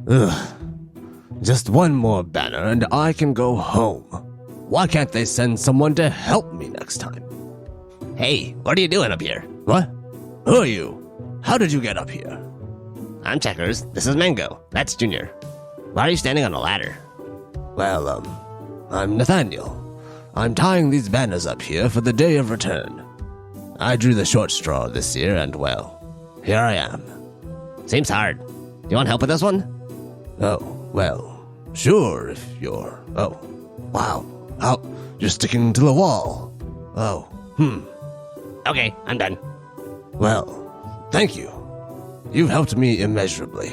Ugh. Just one more banner and I can go home. Why can't they send someone to help me next time? Hey, what are you doing up here? What? Who are you? How did you get up here? I'm Checkers. This is Mango. That's Junior. Why are you standing on a ladder? Well, I'm Nathaniel. I'm tying these banners up here for the day of return. I drew the short straw this year and, well, here I am. Seems hard. You want help with this one? Oh, well, sure if you're... Oh, wow. How? You're sticking to the wall. Oh, Okay, I'm done. Well, thank you. You've helped me immeasurably.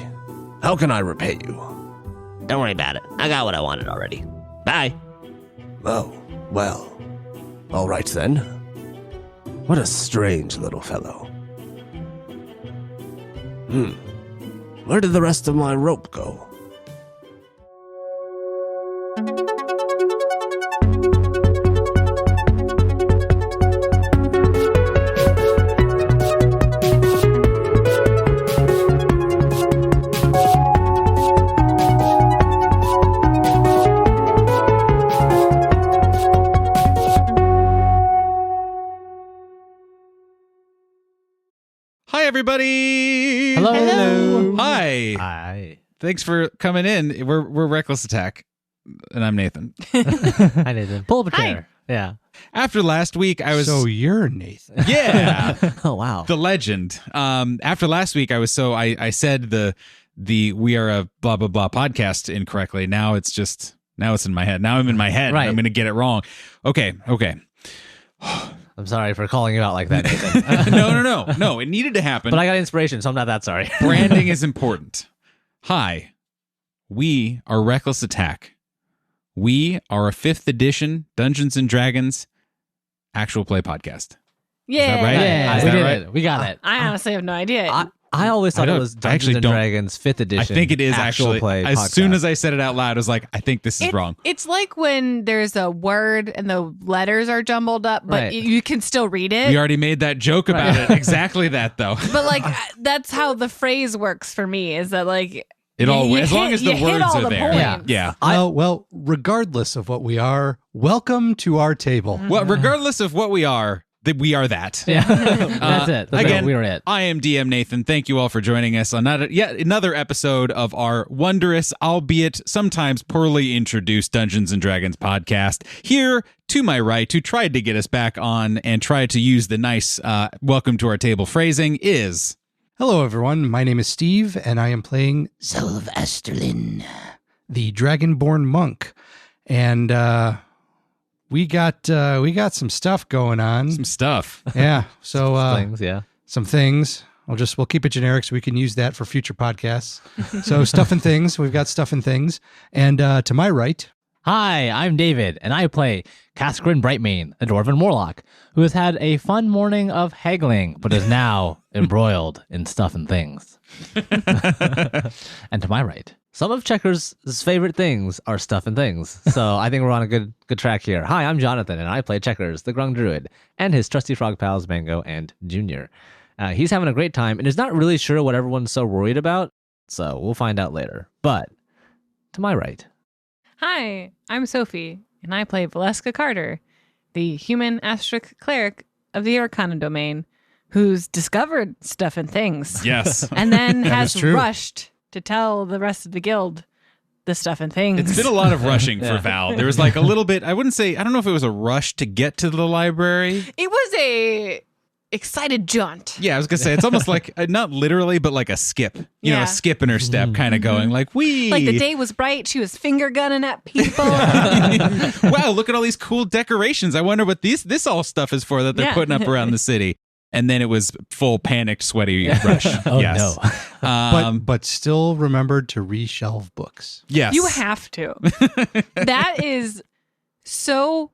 How can I repay you? Don't worry about it. I got what I wanted already. Bye. Oh, well. All right then. What a strange little fellow. Where did the rest of my rope go? Hi, everybody. Hello. Hi. Hi. Thanks for coming in. We're Reckless Attack, and I'm Nathan. Hi, Nathan. Pull up a Hi. chair. Yeah. After last week, I was... So you're Nathan. Yeah. Oh, wow. The legend. After last week, I said the We Are a Blah, Blah, Blah podcast incorrectly. Now it's in my head. Now I'm in my head. Right. I'm going to get it wrong. Okay. I'm sorry for calling you out like that, Nathan. No, it needed to happen. But I got inspiration, so I'm not that sorry. Branding is important. Hi, we are Reckless Attack. We are a 5th edition Dungeons and Dragons actual play podcast. Yeah. Is that right? Yeah, Is we that did right? it. We got it. I honestly have no idea. I always thought I it don't- was I actually Dungeons and don't- Dragons 5th edition. I think it is actual actually. play As podcast. soon as I said it out loud, I was like, I think this is wrong. It's like when there's a word and the letters are jumbled up, but Right. you can still read it. We already made that joke about Right. it. Exactly that, though. But like that's how the phrase works for me. Is that like It all as long as the you hit words all are the there. points. Yeah. Well, regardless of what we are, welcome to our table. Well, regardless of what we are that. Yeah. That's it. That's again, it. We were it. I am DM Nathan. Thank you all for joining us on yet another episode of our wondrous, albeit sometimes poorly introduced Dungeons and Dragons podcast. Here to my right, who tried to get us back on and tried to use the nice welcome to our table phrasing is... Hello, everyone. My name is Steve, and I am playing Soul of Asterlin. the Dragonborn Monk. And we got some stuff going on. Some stuff. Yeah. So Things, yeah. some things. We'll keep it generic so we can use that for future podcasts. So stuff and things. We've got stuff and things. And to my right, Hi, I'm David, and I play Kaskrin Brightmane, a Dwarven Warlock, who has had a fun morning of haggling, but is now embroiled in stuff and things. And to my right, some of Checker's favorite things are stuff and things. So I think we're on a good track here. Hi, I'm Jonathan, and I play Checkers, the Grung Druid, and his trusty frog pals, Mango and Junior. He's having a great time and is not really sure what everyone's so worried about, so we'll find out later. But to my right... Hi, I'm Sophie, and I play Veleska Carter, the human asterisk cleric of the Arcana domain, who's discovered stuff and things. Yes. And then has is true. rushed to tell the rest of the guild the stuff and things. It's been a lot of rushing for Yeah. Val. There was like a little bit, I don't know if it was a rush to get to the library. It was a excited jaunt. Yeah, I was going to say, it's almost like, not literally, but like a skip. You know, Yeah. a skip in her step, kind of going like, wee. Like the day was bright, she was finger gunning at people. Wow, look at all these cool decorations. I wonder what this all stuff is for that they're Yeah. putting up around the city. And then it was full panicked, sweaty rush. Oh, yes. no. but still remembered to reshelve books. Yes. You have to. That is so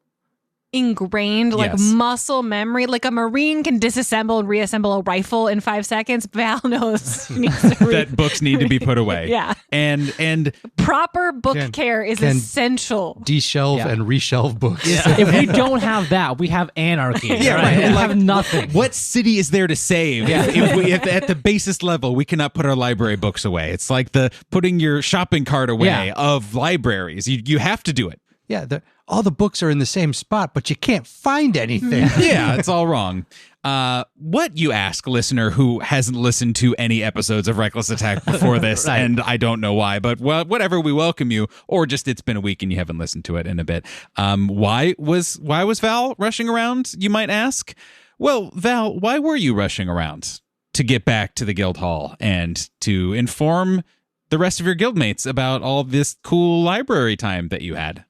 ingrained, like Yes. muscle memory. Like a Marine can disassemble and reassemble a rifle in 5 seconds. Val knows she needs to that books need to be put away. Yeah. And Proper book Can- care is can- essential. De-shelve Yeah. and reshelve books. If we don't have that, we have anarchy. Yeah, right. We Like, have nothing. what city is there to save? If at the basis level, we cannot put our library books away. It's like the putting your shopping cart away Yeah. of libraries. You have to do it. Yeah, all the books are in the same spot, but you can't find anything. Yeah, it's all wrong. What, you ask, listener who hasn't listened to any episodes of Reckless Attack before this, Right. and I don't know why, but whatever, we welcome you, or just it's been a week and you haven't listened to it in a bit. Why was Val rushing around, you might ask? Well, Val, why were you rushing around? To get back to the guild hall and to inform the rest of your guildmates about all this cool library time that you had.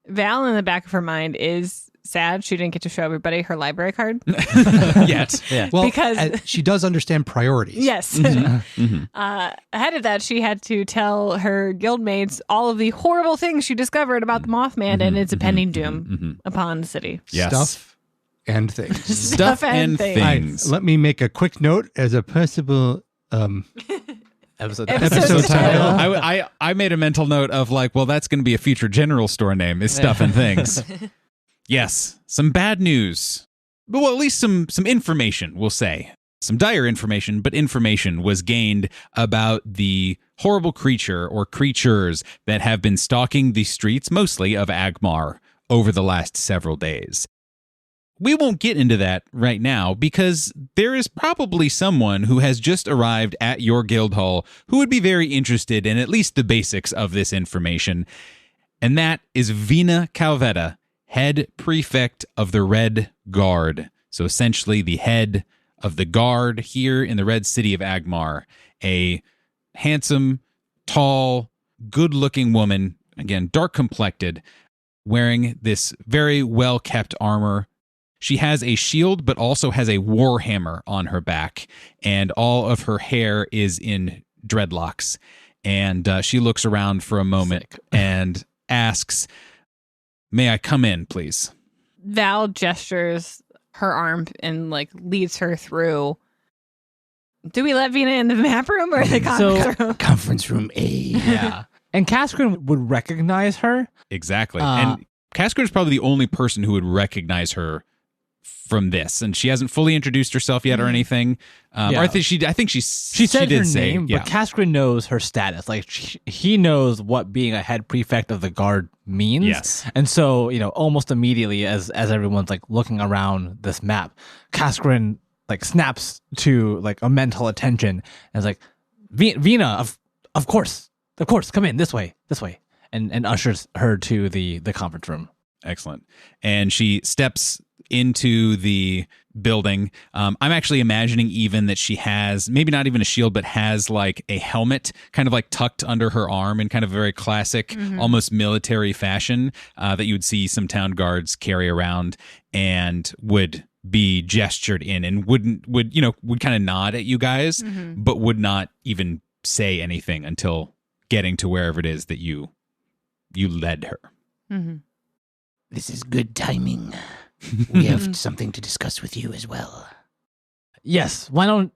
Val, in the back of her mind, is sad she didn't get to show everybody her library card. Yet. Yeah. Well, Because- she does understand priorities. Yes. Ahead of that, she had to tell her guildmates all of the horrible things she discovered about the Mothman and its impending doom upon the city. Yes. Stuff and things. Stuff and things. Let me make a quick note as a possible Episode episode title. I made a mental note of like, well, that's going to be a future general store name is Stuff and Things. Yes, some bad news. Well, at least some information, we'll say. Some dire information, but information was gained about the horrible creature or creatures that have been stalking the streets, mostly of AGMAR, over the last several days. We won't get into that right now because there is probably someone who has just arrived at your guild hall who would be very interested in at least the basics of this information. And that is Vena Cavetta, head prefect of the Red Guard. So essentially the head of the guard here in the Red City of AGMAR. A handsome, tall, good-looking woman, again, dark-complected, wearing this very well-kept armor. She has a shield, but also has a war hammer on her back, and all of her hair is in dreadlocks. And she looks around for a moment and asks, "May I come in, please?" Val gestures her arm and like leads her through. Do we let Vena in the map room or the conference room? Conference room A. Yeah. And Kaskrin would recognize her. Exactly. And Kaskrin's probably the only person who would recognize her from this, and she hasn't fully introduced herself yet or anything. Or Yeah. I think she said did her say, name, yeah. but Kaskrin knows her status. Like he knows what being a head prefect of the guard means. Yes. And so, almost immediately as everyone's like looking around this map, Kaskrin like snaps to like a mental attention and is like, Vena, of course, come in this way, and ushers her to the conference room. Excellent. And she steps into the building. I'm actually imagining even that she has maybe not even a shield, but has like a helmet kind of like tucked under her arm in kind of a very classic, almost military fashion that you would see some town guards carry around, and would be gestured in and would kind of nod at you guys, but would not even say anything until getting to wherever it is that you led her. This is good timing. We have something to discuss with you as well. Yes. Why don't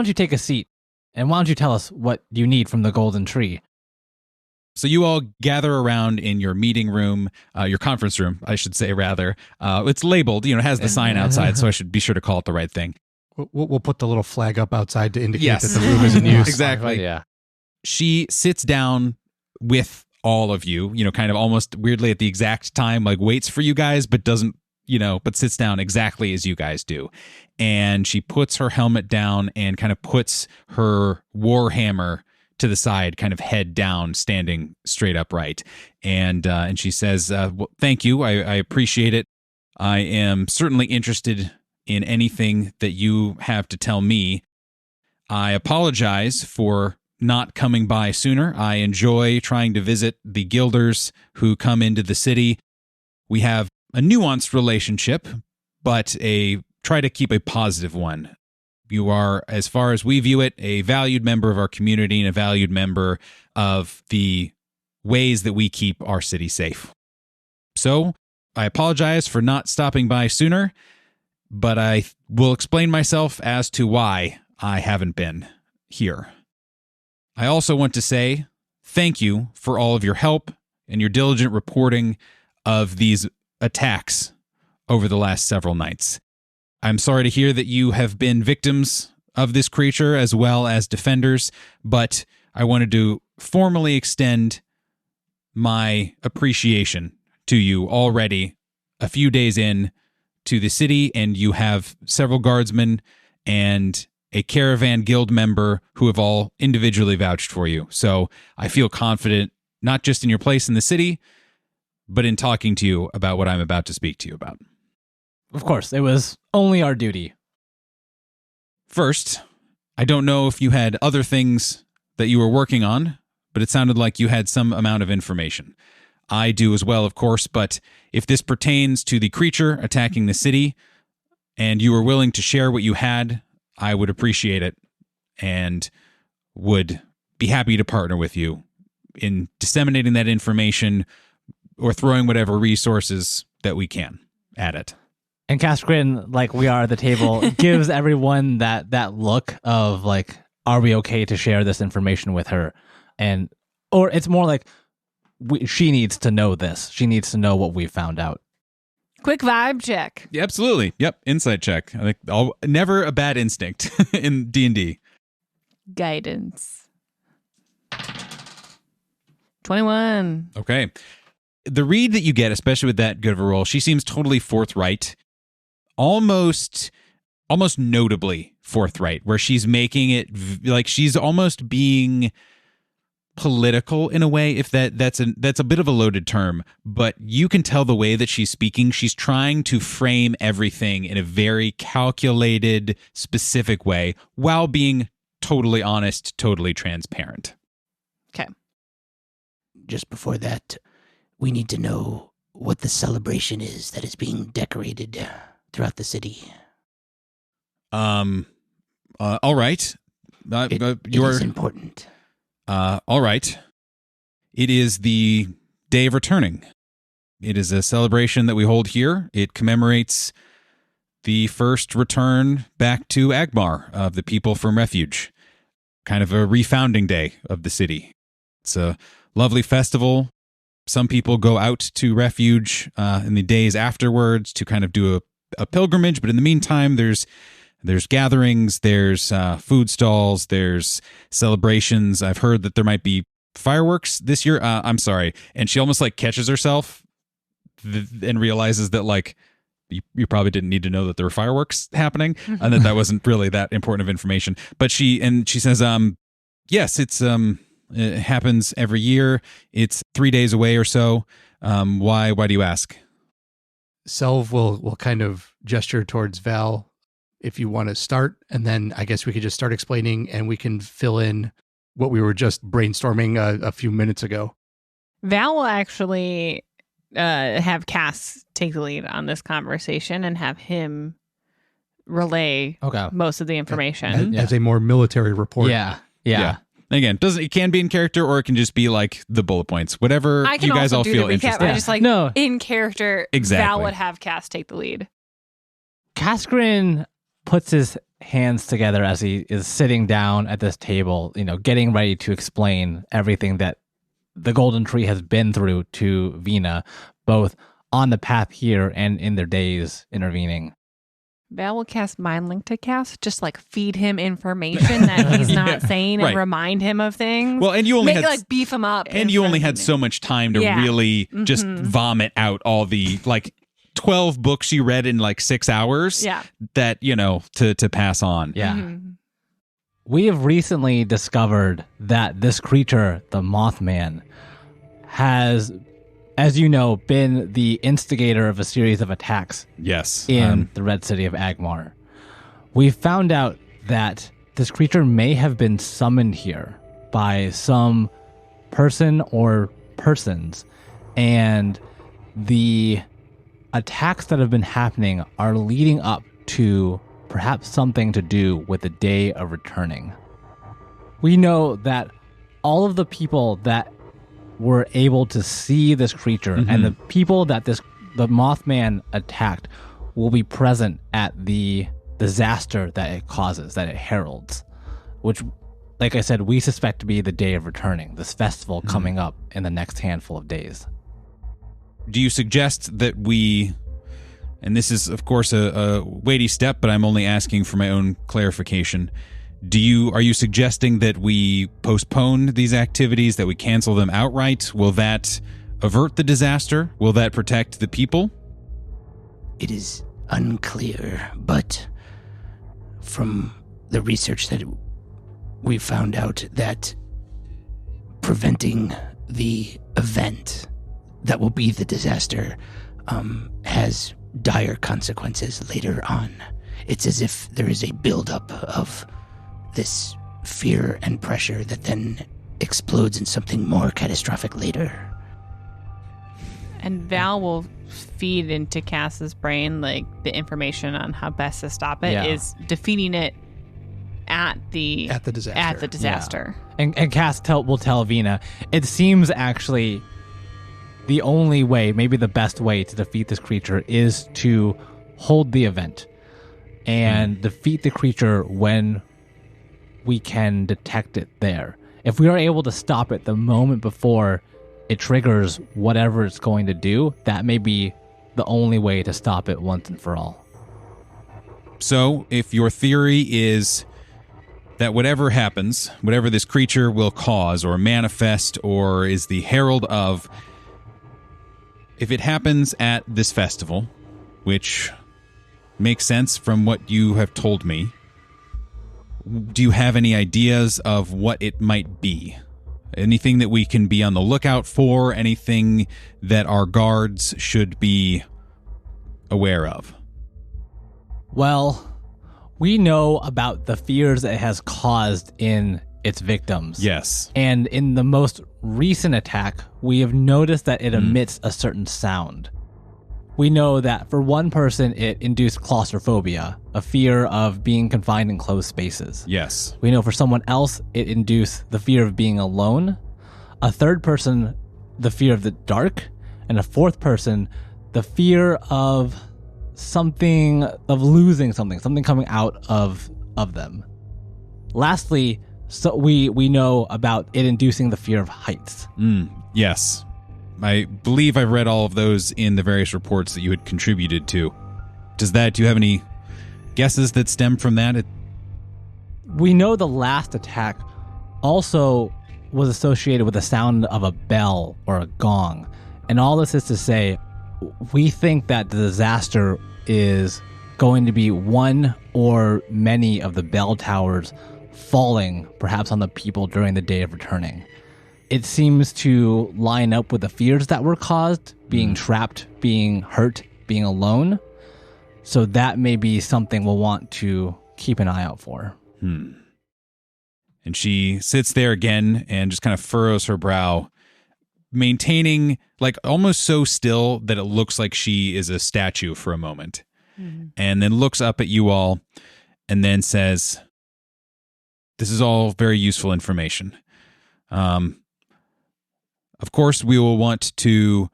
you take a seat, and why don't you tell us what you need from the golden tree? So you all gather around in your meeting room, your conference room, I should say, rather. It's labeled, it has the sign outside, so I should be sure to call it the right thing. We'll put the little flag up outside to indicate Yes. that the room is in use. Exactly. Yeah. She sits down with all of you, kind of almost weirdly at the exact time, like waits for you guys, but doesn't, but sits down exactly as you guys do. And she puts her helmet down and kind of puts her war hammer to the side, kind of head down, standing straight upright. And she says, well, thank you. I appreciate it. I am certainly interested in anything that you have to tell me. I apologize for not coming by sooner. I enjoy trying to visit the guilders who come into the city. We have a nuanced relationship, but try to keep a positive one. You are, as far as we view it, a valued member of our community and a valued member of the ways that we keep our city safe. So I apologize for not stopping by sooner, but I will explain myself as to why I haven't been here. I also want to say thank you for all of your help and your diligent reporting of these attacks over the last several nights. I'm sorry to hear that you have been victims of this creature as well as defenders, but I wanted to formally extend my appreciation to you already a few days in to the city, and you have several guardsmen and a caravan guild member who have all individually vouched for you. So I feel confident, not just in your place in the city, but in talking to you about what I'm about to speak to you about. Of course, it was only our duty. First, I don't know if you had other things that you were working on, but it sounded like you had some amount of information. I do as well, of course, but if this pertains to the creature attacking the city and you were willing to share what you had, I would appreciate it and would be happy to partner with you in disseminating that information or throwing whatever resources that we can at it. And Kaskrin, like we are at the table, gives everyone that look of like, are we okay to share this information with her? And or it's more like she needs to know this. She needs to know what we found out. Quick vibe check. Yeah, absolutely. Yep, insight check. I think never a bad instinct in D&D. Guidance. 21. Okay. The read that you get, especially with that good of a roll, she seems totally forthright. Almost notably forthright, where she's making it like she's almost being political in a way, if that's a bit of a loaded term, but you can tell the way that she's speaking, she's trying to frame everything in a very calculated, specific way while being totally honest, totally transparent. Okay. Just before that, we need to know what the celebration is that is being decorated throughout the city. All right. It is important. All right. It is the Day of Returning. It is a celebration that we hold here. It commemorates the first return back to AGMAR of the people from Refuge. Kind of a refounding day of the city. It's a lovely festival. Some people go out to Refuge in the days afterwards to kind of do a pilgrimage, but in the meantime, there's gatherings, there's food stalls, there's celebrations. I've heard that there might be fireworks this year. I'm sorry. And she almost like catches herself and realizes that like you probably didn't need to know that there were fireworks happening and that wasn't really that important of information. But she says, yes, it happens every year. It's 3 days away or so. Why do you ask? Selv will kind of gesture towards Val if you want to start, and then I guess we could just start explaining and we can fill in what we were just brainstorming a few minutes ago. Val will actually have Cass take the lead on this conversation and have him relay most of the information. As a more military report. Yeah. Again, it can be in character or it can just be like the bullet points. Whatever you guys all feel interested in. I just in character, exactly. Val would have Cass take the lead. Kaskrin puts his hands together as he is sitting down at this table, getting ready to explain everything that the Golden Tree has been through to Vena, both on the path here and in their days intervening. Val will cast Mind Link to Cass, just like feed him information that he's not saying and remind him of things. Well, and you only beef him up. And you only had so much time to really just vomit out all the 12 books you read in 6 hours that, to pass on. Yeah. Mm-hmm. We have recently discovered that this creature, the Mothman, has, as you know, been the instigator of a series of attacks. Yes. In the Red City of AGMAR. We found out that this creature may have been summoned here by some person or persons, and the attacks that have been happening are leading up to perhaps something to do with the Day of Returning. We know that all of the people that were able to see this creature and the people that this the Mothman attacked will be present at the disaster that it causes, that it heralds, which, like I said, we suspect to be the Day of Returning, this festival coming up in the next handful of days. Do you suggest that we, and this is of course a weighty step, but I'm only asking for my own clarification, are you suggesting that we postpone these activities, that we cancel them outright? Will that avert the disaster? Will that protect the people? It is unclear, but from the research that we found out that preventing the event that will be the disaster has dire consequences later on. It's as if there is a buildup of this fear and pressure that then explodes in something more catastrophic later. And Val will feed into Cass's brain like the information on how best to stop it is defeating it at the disaster. Yeah. And Cass will tell Vena, it seems actually the only way, maybe the best way to defeat this creature is to hold the event and defeat the creature when we can detect it there. If we are able to stop it the moment before it triggers whatever it's going to do, that may be the only way to stop it once and for all. So, if your theory is that whatever happens, whatever this creature will cause or manifest or is the herald of, if it happens at this festival, which makes sense from what you have told me, do you have any ideas of what it might be? Anything that we can be on the lookout for? Anything that our guards should be aware of? Well, we know about the fears it has caused in its victims. Yes. And in the most recent attack, we have noticed that it emits a certain sound. We know that for one person, it induced claustrophobia, a fear of being confined in closed spaces. Yes. We know for someone else, it induced the fear of being alone. A third person, the fear of the dark. And a fourth person, the fear of something, of losing something coming out of them. Lastly, so we know about it inducing the fear of heights. Yes. I believe I've read all of those in the various reports that you had contributed to. Do you have any guesses that stem from that? We know the last attack also was associated with the sound of a bell or a gong. And all this is to say, we think that the disaster is going to be one or many of the bell towers falling, perhaps on the people during the Day of Returning. It seems to line up with the fears that were caused, being trapped, being hurt, being alone. So that may be something we'll want to keep an eye out for. And she sits there again and just kind of furrows her brow, maintaining, like, almost so still that it looks like she is a statue for a moment. And then looks up at you all and then says, "This is all very useful information. Of course, we will want to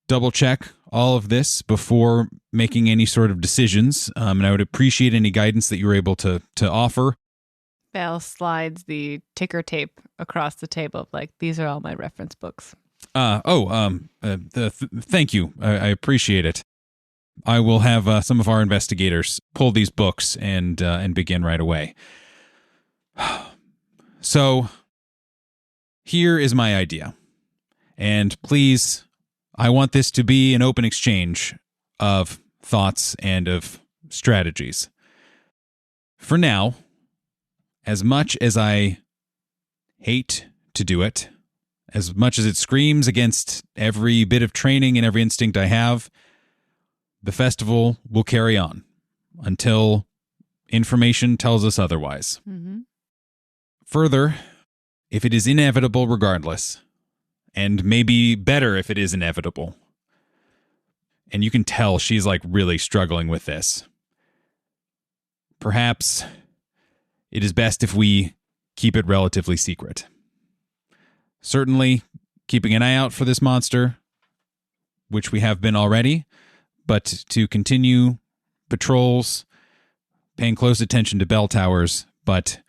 double check all of this before making any sort of decisions. And I would appreciate any guidance that you were able to offer." Val slides the ticker tape across the table, like, these are all my reference books. Thank you. I appreciate it. I will have some of our investigators pull these books and begin right away. So, here is my idea. And please, I want this to be an open exchange of thoughts and of strategies. For now, as much as I hate to do it, as much as it screams against every bit of training and every instinct I have, the festival will carry on until information tells us otherwise. Further, if it is inevitable regardless, and maybe better if it is inevitable, and you can tell she's like really struggling with this, perhaps it is best if we keep it relatively secret. Certainly, keeping an eye out for this monster, which we have been already, but to continue patrols, paying close attention to bell towers, but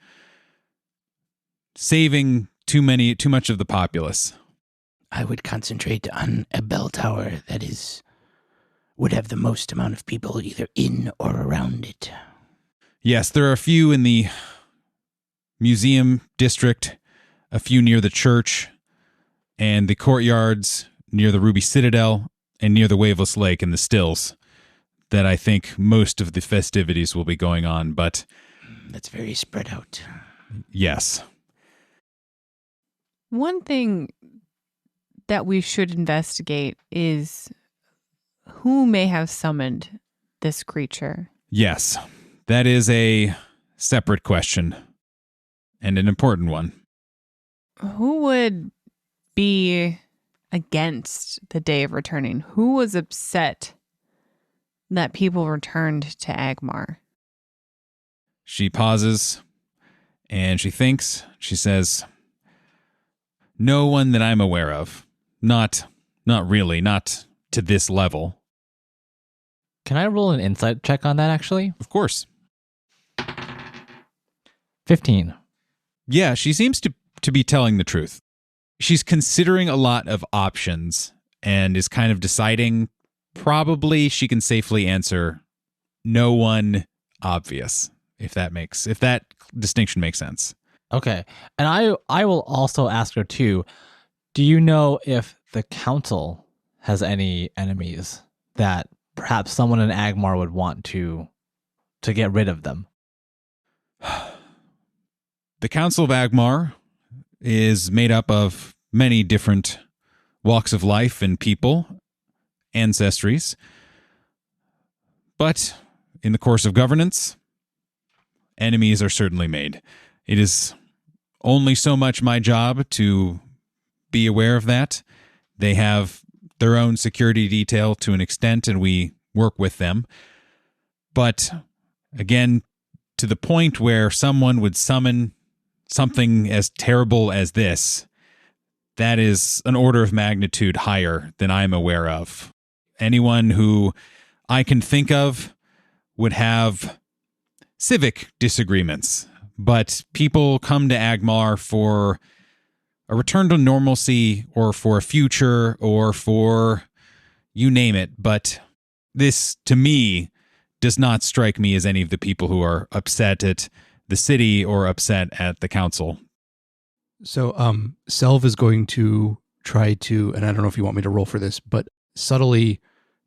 saving too much of the populace. I would concentrate on a bell tower that would have the most amount of people either in or around it. Yes, there are a few in the museum district, a few near the church, and the courtyards near the Ruby Citadel and near the Waveless Lake and the Stills that I think most of the festivities will be going on, but... That's very spread out. Yes. One thing that we should investigate is who may have summoned this creature. Yes, that is a separate question and an important one. Who would be against the Day of Returning? Who was upset that people returned to AGMAR? She pauses and she thinks. She says, "No one that I'm aware of. Not really, not to this level." Can I roll an insight check on that, actually? Of course. 15. Yeah, she seems to be telling the truth. She's considering a lot of options and is kind of deciding. Probably she can safely answer no one obvious, if that distinction makes sense. Okay. And I will also ask her too, do you know if the council has any enemies that perhaps someone in AGMAR would want to get rid of them? The Council of AGMAR is made up of many different walks of life and people, ancestries. But in the course of governance, enemies are certainly made. It is only so much my job to be aware of that. They have their own security detail to an extent, and we work with them. But again, to the point where someone would summon something as terrible as this, that is an order of magnitude higher than I'm aware of. Anyone who I can think of would have civic disagreements, but people come to AGMAR for a return to normalcy or for a future or for you name it. But this, to me, does not strike me as any of the people who are upset at the city or upset at the council. So, Selv is going to try to, and I don't know if you want me to roll for this, but subtly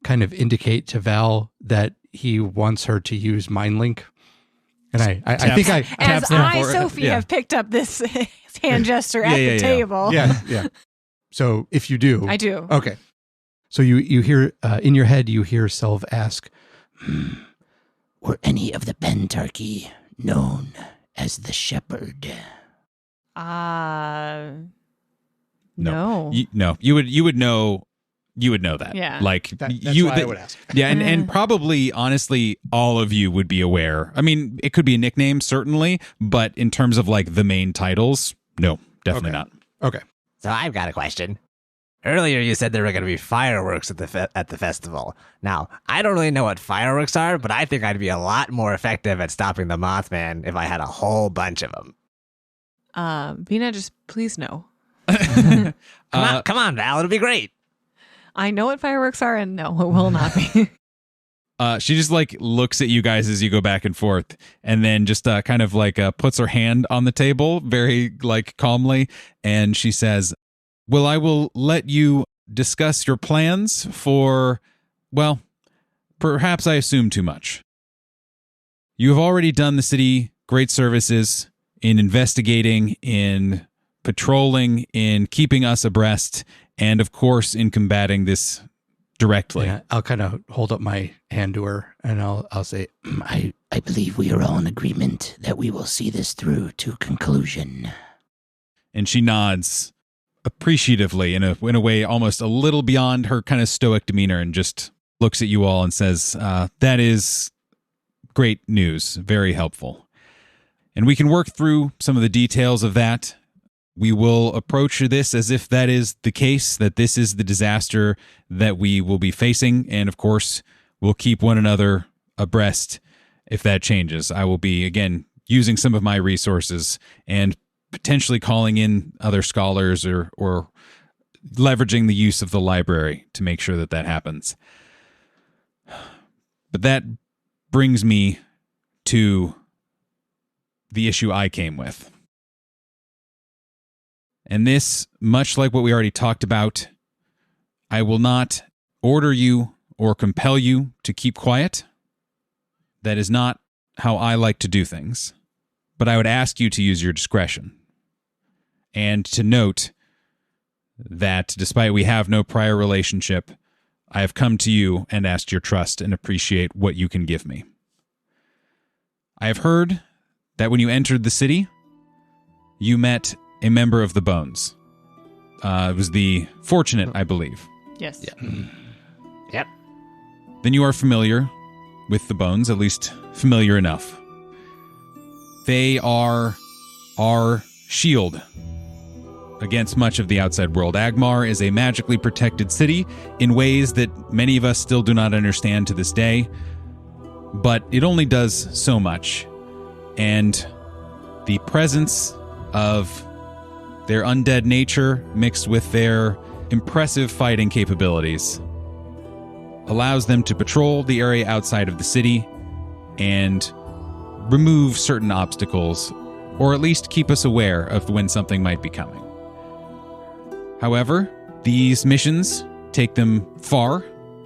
kind of indicate to Val that he wants her to use MindLink. And I think As Sophie, yeah. have picked up this hand gesture at the table. Yeah. So if you do. I do. Okay. So you hear, in your head, you hear Selv ask, Were any of the Pentarchy known as the Shepherd? No. You would know. You would know that. Yeah. Like that's why I would ask. Yeah, and probably honestly, all of you would be aware. I mean, it could be a nickname, certainly, but in terms of like the main titles, no, definitely not. Okay. So I've got a question. Earlier you said there were going to be fireworks at the festival. Now, I don't really know what fireworks are, but I think I'd be a lot more effective at stopping the Mothman if I had a whole bunch of them. Vena, just please no. Come on, Val, it'll be great. I know what fireworks are, and no, it will not be. She just like looks at you guys as you go back and forth, and then just kind of like puts her hand on the table very like calmly, and she says, "Well, I will let you discuss your plans for, well, perhaps I assume too much. You have already done the city great services in investigating, in patrolling, in keeping us abreast, and of course in combating this directly." Yeah, I'll kind of hold up my hand to her and I'll say, I believe we are all in agreement that we will see this through to conclusion. And she nods appreciatively in a way almost a little beyond her kind of stoic demeanor, and just looks at you all and says, that is great news, very helpful. And we can work through some of the details of that we will approach this as if that is the case, that this is the disaster that we will be facing. And of course, we'll keep one another abreast if that changes. I will be, again, using some of my resources and potentially calling in other scholars or leveraging the use of the library to make sure that that happens. But that brings me to the issue I came with. And this, much like what we already talked about, I will not order you or compel you to keep quiet. That is not how I like to do things. But I would ask you to use your discretion. And to note that despite we have no prior relationship, I have come to you and asked your trust and appreciate what you can give me. I have heard that when you entered the city, you met a member of the Bones. It was the Fortunate, I believe. Yes. Yeah. Yep. Then you are familiar with the Bones, at least familiar enough. They are our shield against much of the outside world. AGMAR is a magically protected city in ways that many of us still do not understand to this day, but it only does so much. And the presence of their undead nature mixed with their impressive fighting capabilities allows them to patrol the area outside of the city and remove certain obstacles, or at least keep us aware of when something might be coming. However, these missions take them far,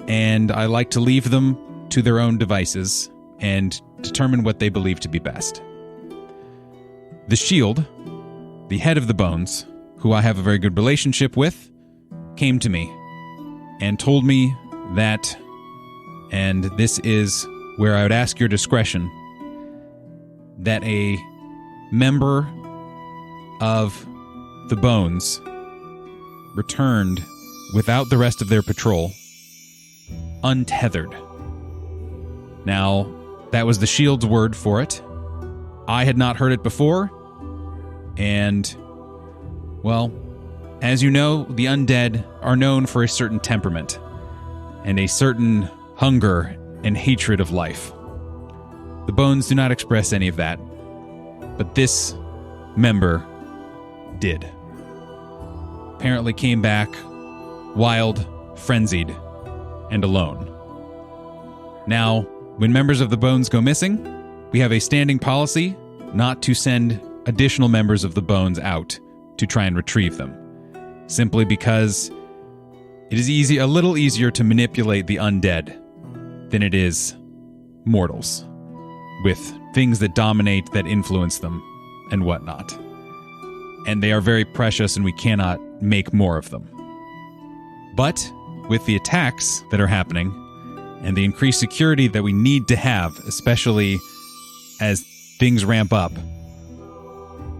and I like to leave them to their own devices and determine what they believe to be best. The Shield, the head of the Bones, who I have a very good relationship with, came to me and told me that, and this is where I would ask your discretion, that a member of the Bones returned without the rest of their patrol, untethered. Now, that was the Shield's word for it. I had not heard it before, and, well, as you know, the undead are known for a certain temperament and a certain hunger and hatred of life. The Bones do not express any of that, but this member did. Apparently came back wild, frenzied, and alone. Now, when members of the Bones go missing, we have a standing policy not to send additional members of the Bones out to try and retrieve them, simply because it is a little easier to manipulate the undead than it is mortals, with things that dominate, that influence them, and whatnot. And they are very precious, and we cannot make more of them. But with the attacks that are happening, and the increased security that we need to have, especially as things ramp up,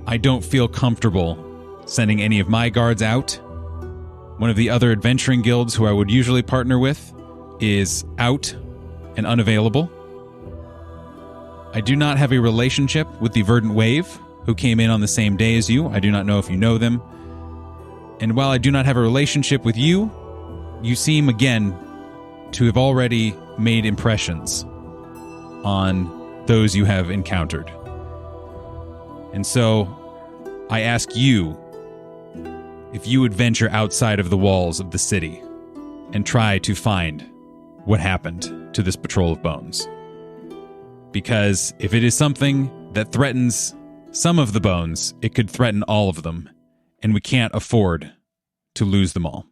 I don't feel comfortable sending any of my guards out. One of the other adventuring guilds who I would usually partner with is out and unavailable. I do not have a relationship with the Verdant Wave, who came in on the same day as you. I do not know if you know them. And while I do not have a relationship with you, you seem, again, to have already made impressions on those you have encountered. And so, I ask you if you would venture outside of the walls of the city and try to find what happened to this patrol of Bones. Because if it is something that threatens some of the Bones, it could threaten all of them, and we can't afford to lose them all.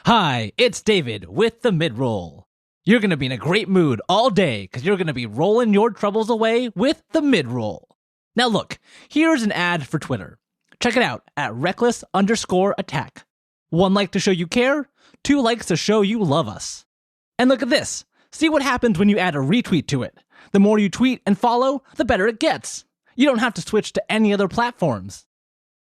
Hi, it's David with the mid-roll. You're going to be in a great mood all day because you're going to be rolling your troubles away with the mid-roll. Now look, here's an ad for Twitter. Check it out at reckless_attack. 1 like to show you care, 2 likes to show you love us. And look at this. See what happens when you add a retweet to it. The more you tweet and follow, the better it gets. You don't have to switch to any other platforms.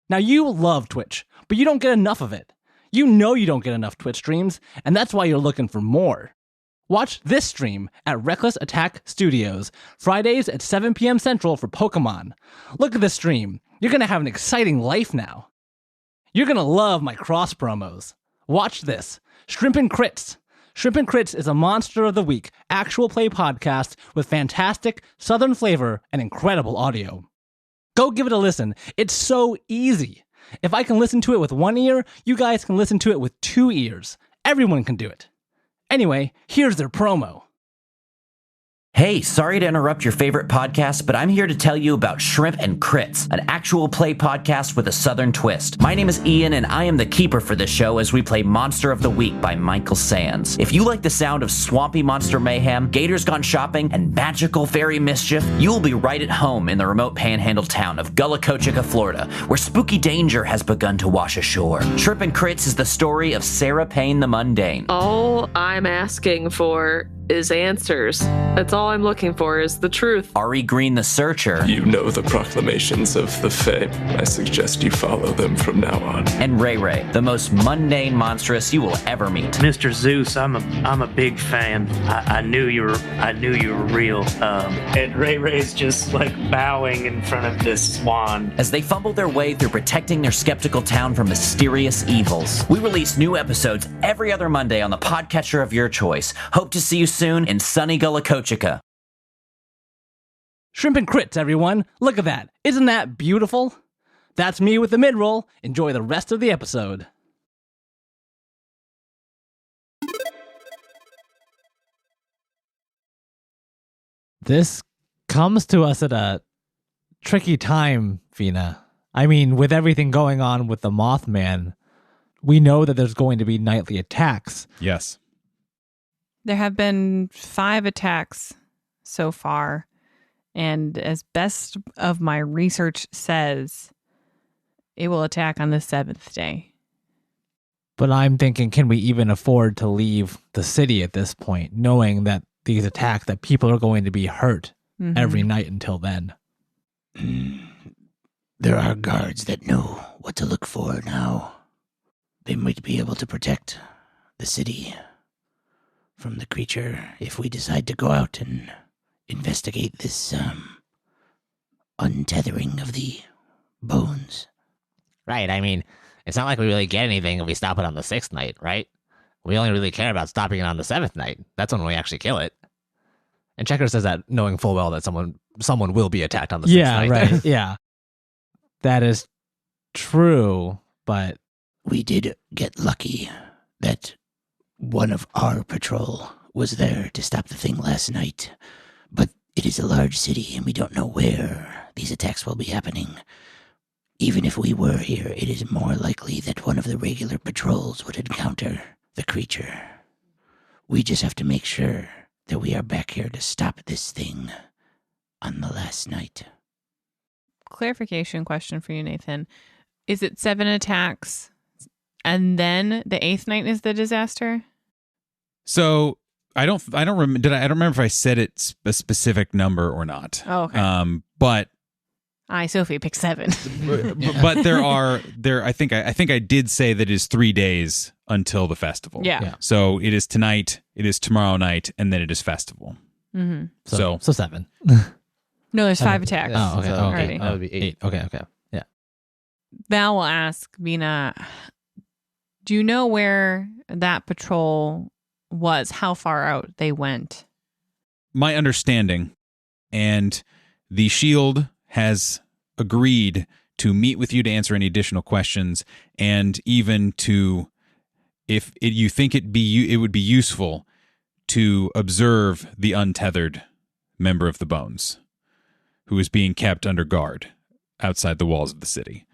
Now you love Twitch, but you don't get enough of it. You know you don't get enough Twitch streams, and that's why you're looking for more. Watch this stream at Reckless Attack Studios, Fridays at 7 p.m. Central for Pokemon. Look at this stream. You're going to have an exciting life now. You're going to love my cross promos. Watch this. Shrimp and Crits. Shrimp and Crits is a Monster of the Week actual play podcast with fantastic Southern flavor and incredible audio. Go give it a listen. It's so easy. If I can listen to it with one ear, you guys can listen to it with 2 ears. Everyone can do it. Anyway, here's their promo. Hey, sorry to interrupt your favorite podcast, but I'm here to tell you about Shrimp and Crits, an actual play podcast with a Southern twist. My name is Ian, and I am the keeper for this show as we play Monster of the Week by Michael Sands. If you like the sound of swampy monster mayhem, gators gone shopping, and magical fairy mischief, you will be right at home in the remote panhandle town of Gullah, Florida, where spooky danger has begun to wash ashore. Shrimp and Crits is the story of Sarah Payne the Mundane. All I'm asking for is answers. That's all I'm looking for, is the truth. Ari Green the Searcher. You know the proclamations of the Fae. I suggest you follow them from now on. And Ray Ray, the most mundane monstrous you will ever meet. Mr. Zeus, I'm a big fan. I knew you were real. And Ray Ray's just like bowing in front of this swan. As they fumble their way through protecting their skeptical town from mysterious evils. We release new episodes every other Monday on the podcatcher of your choice. Hope to see you soon in sunny Gullah. Shrimp and Crits, everyone. Look at that. Isn't that beautiful? That's me with the mid-roll. Enjoy the rest of the episode. This comes to us at a tricky time, Vena. I mean, with everything going on with the Mothman, we know that there's going to be nightly attacks. Yes. There have been 5 attacks so far, and as best of my research says, it will attack on the 7th day. But I'm thinking, can we even afford to leave the city at this point, knowing that these attacks, that people are going to be hurt every night until then? There are guards that know what to look for now. They might be able to protect the city from the creature if we decide to go out and investigate this untethering of the bones. Right, I mean, it's not like we really get anything if we stop it on the 6th night, right? We only really care about stopping it on the 7th night. That's when we actually kill it. And Checker says that knowing full well that someone will be attacked on the 6th night. Yeah, right. Yeah. That is true, but We did get lucky that one of our patrol was there to stop the thing last night. But it is a large city and we don't know where these attacks will be happening. Even if we were here, it is more likely that one of the regular patrols would encounter the creature. We just have to make sure that we are back here to stop this thing on the last night. Clarification question for you, Nathan. Is it 7 attacks and then the 8th night is the disaster? So I don't remember if I said it a specific number or not. Oh, okay. But Sophie picked 7. but I think I did say that it is 3 days until the festival. Yeah. So it is tonight, it is tomorrow night, and then it is festival. Mm-hmm. so 7. No, there's 5 attacks. Oh, okay. Already. That would be 8. Okay. Yeah. Val will ask Vena, do you know where that patrol was? How far out they went? My understanding, and the Shield has agreed to meet with you to answer any additional questions, and even to, if you think it would be useful to observe the untethered member of the Bones, who is being kept under guard outside the walls of the city.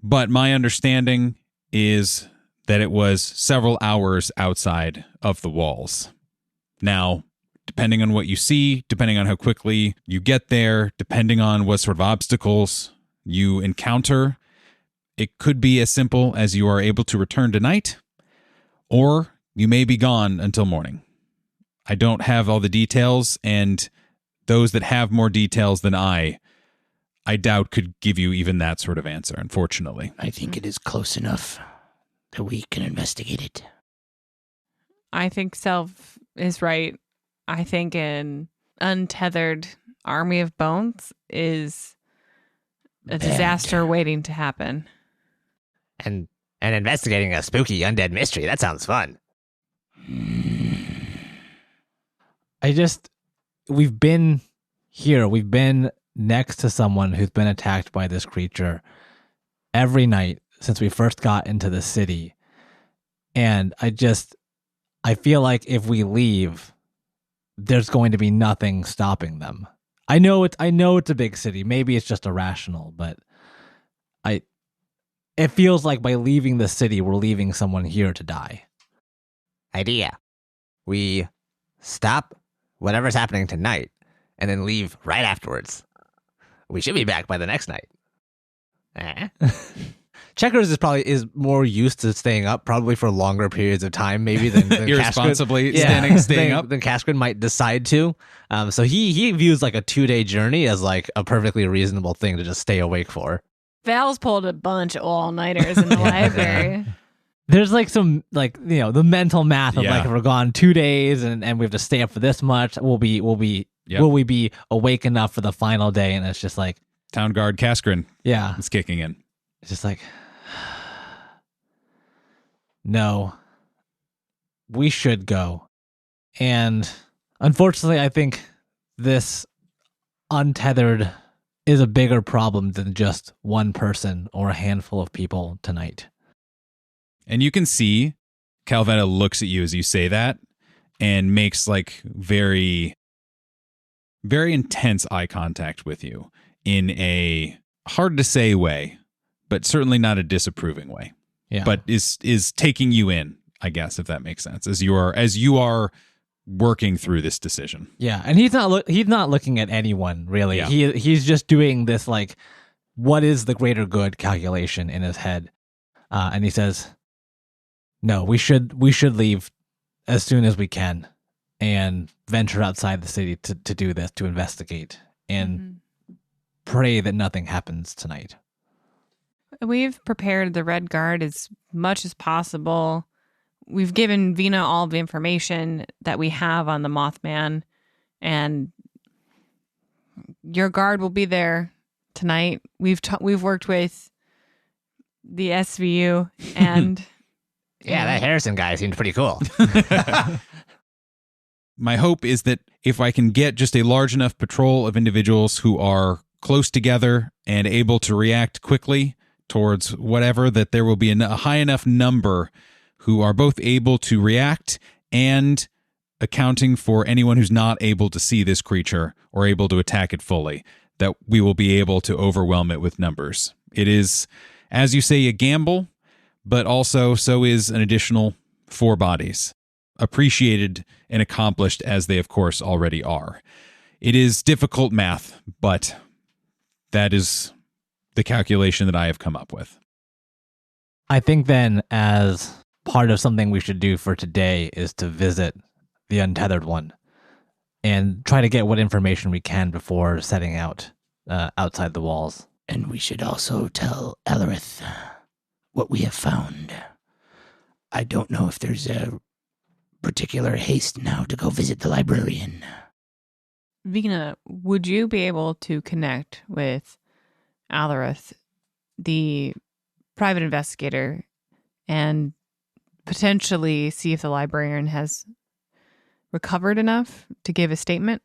But my understanding is that it was several hours outside of the walls. Now, depending on what you see, depending on how quickly you get there, depending on what sort of obstacles you encounter, it could be as simple as you are able to return tonight, or you may be gone until morning. I don't have all the details, and those that have more details than I doubt could give you even that sort of answer, unfortunately. I think it is close enough that we can investigate it. I think Self is right. I think an untethered army of bones is a disaster waiting to happen. And investigating a spooky undead mystery. That sounds fun. We've been here. We've been next to someone who's been attacked by this creature every night since we first got into the city. And I feel like if we leave, there's going to be nothing stopping them. I know it's a big city. Maybe it's just irrational, but it feels like by leaving the city, we're leaving someone here to die. Idea. We stop whatever's happening tonight and then leave right afterwards. We should be back by the next night. Checkers is more used to staying up, probably for longer periods of time, maybe than irresponsibly staying up than Cascrin might decide to. So he views like a 2-day journey as like a perfectly reasonable thing to just stay awake for. Val's pulled a bunch of all-nighters in the library. There's like some the mental math of like if we're gone 2 days and we have to stay up for this much, will we be awake enough for the final day? And it's just like Town Guard Cascrin. Yeah, it's kicking in. It's just like, no, we should go. And unfortunately, I think this Untethered is a bigger problem than just one person or a handful of people tonight. And you can see Cavetta looks at you as you say that and makes like very, very intense eye contact with you in a hard to say way, but certainly not a disapproving way. Yeah. But is taking you in, I guess, if that makes sense, as you are working through this decision. Yeah, and he's not looking at anyone really. Yeah. He's just doing this like, what is the greater good calculation in his head, and he says, "No, we should leave as soon as we can, and venture outside the city to do this, to investigate, and pray that nothing happens tonight." We've prepared the Red Guard as much as possible. We've given Vena all the information that we have on the Mothman, and your guard will be there tonight. We've worked with the SVU and yeah, that Harrison guy seemed pretty cool. My hope is that if I can get just a large enough patrol of individuals who are close together and able to react quickly towards whatever, that there will be a high enough number who are both able to react and accounting for anyone who's not able to see this creature or able to attack it fully, that we will be able to overwhelm it with numbers. It is, as you say, a gamble, but also so is an additional 4 bodies, appreciated and accomplished as they, of course, already are. It is difficult math, but that is the calculation that I have come up with. I think then, as part of something we should do for today is to visit the Untethered one and try to get what information we can before setting out outside the walls. And we should also tell Alarith what we have found. I don't know if there's a particular haste now to go visit the librarian. Vena, would you be able to connect with Alarith, the private investigator, and potentially see if the librarian has recovered enough to give a statement?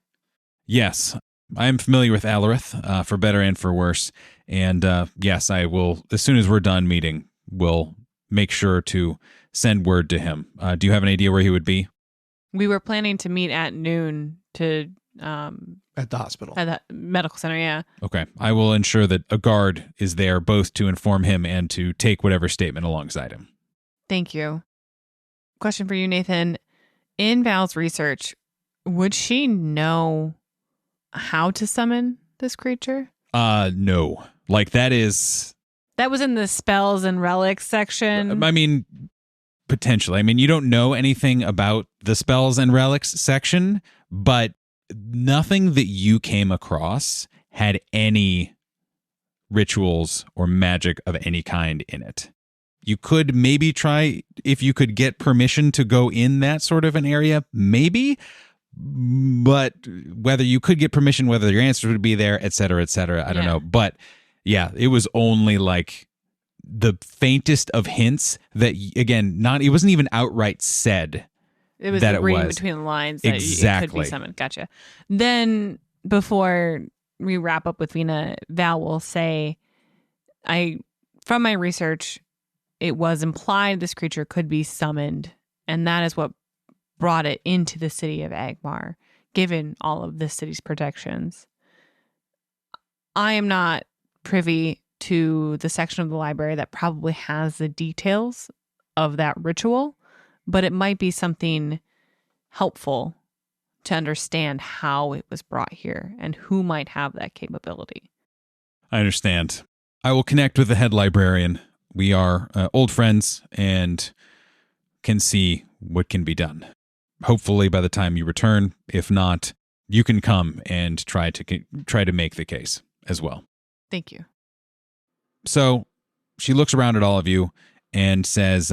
Yes, I am familiar with Alarith, for better and for worse. And yes, I will, as soon as we're done meeting, we'll make sure to send word to him. Do you have an idea where he would be? We were planning to meet at noon to... at the hospital. At the medical center, yeah. Okay. I will ensure that a guard is there both to inform him and to take whatever statement alongside him. Thank you. Question for you, Nathan. In Val's research, would she know how to summon this creature? No. Like that was in the spells and relics section. I mean, potentially. I mean, you don't know anything about the spells and relics section, but nothing that you came across had any rituals or magic of any kind in it. You could maybe try if you could get permission to go in that sort of an area, maybe. But whether you could get permission, whether your answers would be there, et cetera, I don't know. But yeah, it was only like the faintest of hints that, again, it wasn't even outright said. It was that reading it was. between the lines that Exactly. it could be summoned. Gotcha. Then before we wrap up with Vena, Val will say, from my research, it was implied this creature could be summoned, and that is what brought it into the city of AGMAR, given all of the city's protections. I am not privy to the section of the library that probably has the details of that ritual, but it might be something helpful to understand how it was brought here and who might have that capability. I understand. I will connect with the head librarian. We are old friends and can see what can be done. Hopefully by the time you return, if not, you can come and try to make the case as well. Thank you. So she looks around at all of you and says,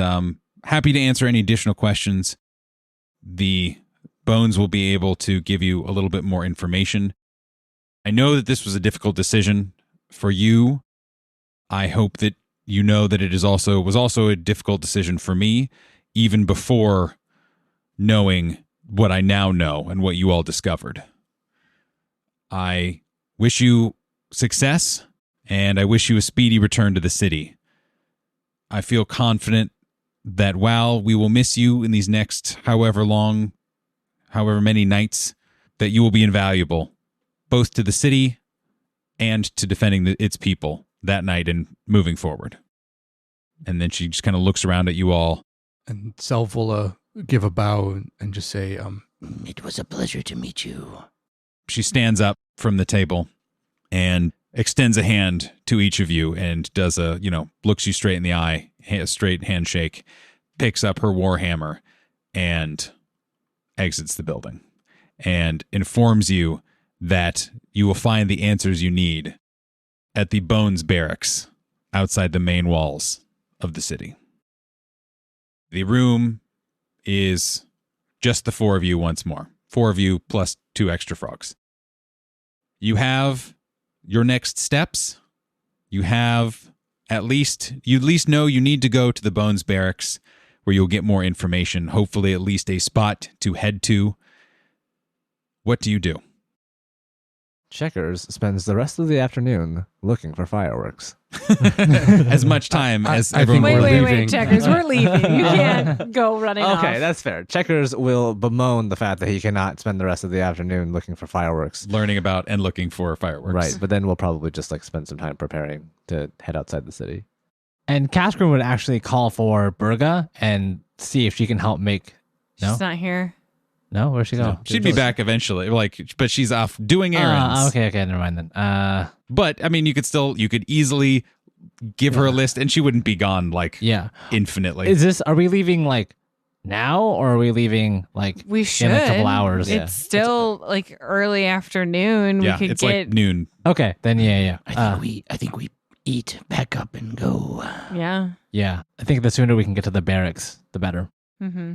happy to answer any additional questions. The Bones will be able to give you a little bit more information. I know that this was a difficult decision for you. I hope that you know that it was also a difficult decision for me, even before knowing what I now know and what you all discovered. I wish you success, and I wish you a speedy return to the city. I feel confident that while we will miss you in these next however many nights, that you will be invaluable, both to the city and to defending its people that night and moving forward. And then she just kind of looks around at you all. And Selv will give a bow and just say, It was a pleasure to meet you. She stands up from the table and extends a hand to each of you and does looks you straight in the eye, a straight handshake, picks up her warhammer and exits the building and informs you that you will find the answers you need at the Bones Barracks outside the main walls of the city. The room is just the four of you once more. 4 of you plus 2 extra frogs. You have your next steps. You at least know you need to go to the Bones Barracks where you'll get more information, hopefully at least a spot to head to. What do you do? Checkers spends the rest of the afternoon looking for fireworks. As much time as everyone. Wait, Checkers, we're leaving. You can't go running off. Okay, that's fair. Checkers will bemoan the fact that he cannot spend the rest of the afternoon looking for fireworks. Learning about and looking for fireworks. Right, but then we'll probably just spend some time preparing to head outside the city. And Kaskrin would actually call for Burga and see if she can help make... No? She's not here. No? Where'd she go? No, she'd be back eventually, but she's off doing errands. Okay, never mind then. But, I mean, you could easily give her a list and she wouldn't be gone, infinitely. Are we leaving, now, or are we leaving, we should. in a couple hours? It's still, early afternoon. Yeah, we could it's get... noon. Okay, then yeah. I think we eat, back up, and go. Yeah. Yeah, I think the sooner we can get to the barracks, the better. Mm-hmm.